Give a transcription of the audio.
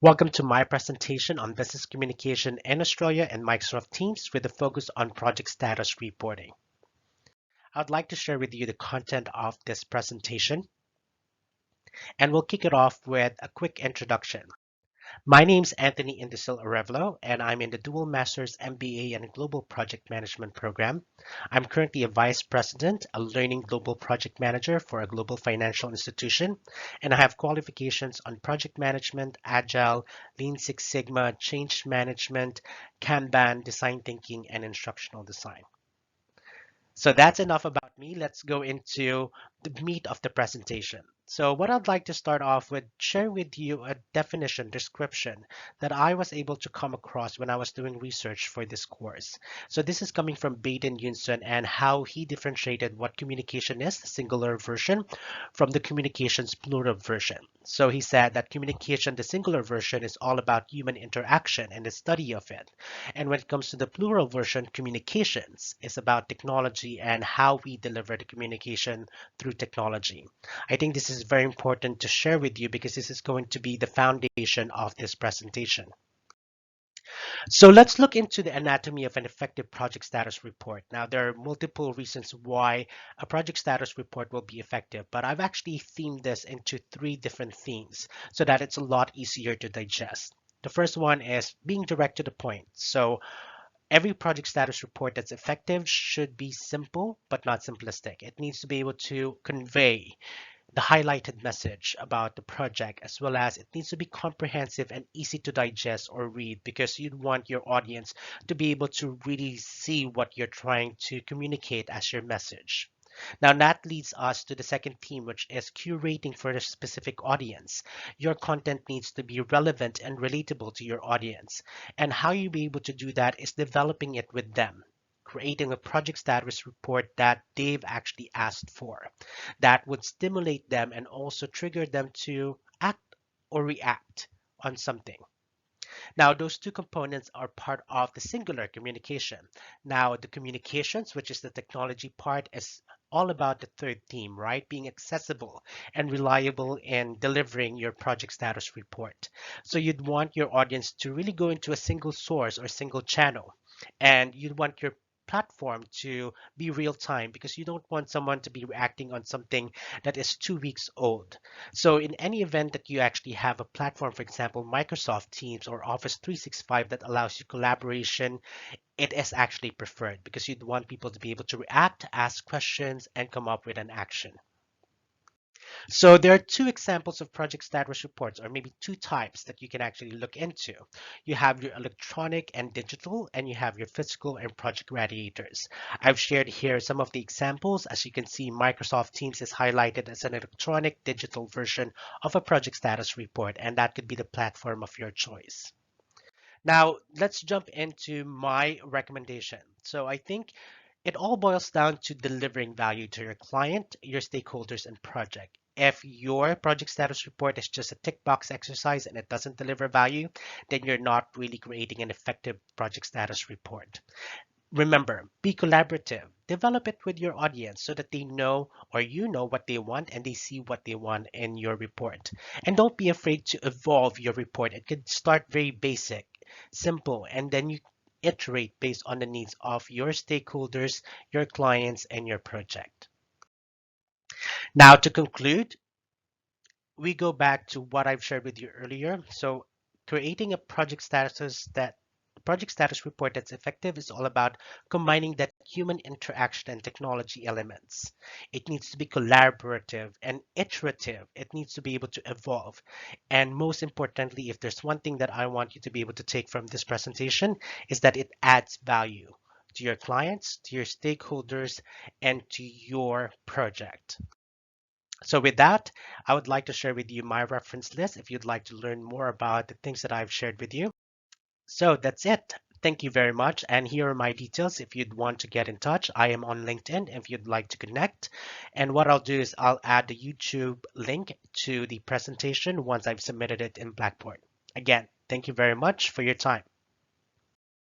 Welcome to my presentation on business communication in Australia and Microsoft Teams with a focus on project status reporting. I'd like to share with you the content of this presentation, and we'll kick it off with a quick introduction. My name's Anthony ArevaloA, and I'm in the Dual Masters MBA and Global Project Management program. I'm currently a Vice President, a Learning Global Project Manager for a global financial institution, and I have qualifications on project management, Agile, Lean Six Sigma, change management, Kanban, design thinking, and instructional design. So that's enough about me. Let's go into the meat of the presentation. So what I'd like to start off with sharing with you a definition description that I was able to come across when I was doing research for this course. So this is coming from Baden Yunson and how he differentiated what communication is, the singular version, from the communications plural version. So he said that communication, the singular version, is all about human interaction and the study of it. And when it comes to the plural version, communications is about technology and how we deliver the communication through technology. I think this is very important to share with you because this is going to be the foundation of this presentation. So let's look into the anatomy of an effective project status report. Now, there are multiple reasons why a project status report will be effective, but I've actually themed this into three different themes so that it's a lot easier to digest. The first one is being direct to the point. So every project status report that's effective should be simple, but not simplistic. It needs to be able to convey the highlighted message about the project, as well as it needs to be comprehensive and easy to digest or read because you'd want your audience to be able to really see what you're trying to communicate as your message. Now that leads us to the second theme, which is curating for a specific audience. Your content needs to be relevant and relatable to your audience. And how you'll be able to do that is developing it with them, creating a project status report that they've actually asked for that would stimulate them and also trigger them to act or react on something. Now, those two components are part of the singular communication. Now, the communications, which is the technology part, is all about the third theme, right? Being accessible and reliable in delivering your project status report. So you'd want your audience to really go into a single source or single channel, and you'd want your platform to be real time because you don't want someone to be reacting on something that is 2 weeks old. So in any event that you actually have a platform, for example, Microsoft Teams or Office 365 that allows you collaboration, it is actually preferred because you'd want people to be able to react, ask questions, and come up with an action. So there are two examples of project status reports, or maybe two types that you can actually look into. You have your electronic and digital, and you have your physical and project radiators. I've shared here some of the examples. As you can see, Microsoft Teams is highlighted as an electronic digital version of a project status report, and that could be the platform of your choice. Now, let's jump into my recommendation. So I think it all boils down to delivering value to your client, your stakeholders, and project. If your project status report is just a tick box exercise and it doesn't deliver value, then you're not really creating an effective project status report. Remember, be collaborative. Develop it with your audience so that they know or you know what they want and they see what they want in your report. And don't be afraid to evolve your report. It could start very basic, simple, and then you iterate based on the needs of your stakeholders, your clients, and your project. Now, to conclude, we go back to what I've shared with you earlier. So creating a project status report that's effective is all about combining that human interaction and technology elements. It needs to be collaborative and iterative. It needs to be able to evolve. And most importantly, if there's one thing that I want you to be able to take from this presentation is that it adds value to your clients, to your stakeholders, and to your project. So with that, I would like to share with you my reference list if you'd like to learn more about the things that I've shared with you. So that's it. Thank you very much. And here are my details if you'd want to get in touch. I am on LinkedIn if you'd like to connect. And what I'll do is I'll add the YouTube link to the presentation once I've submitted it in Blackboard. Again, thank you very much for your time.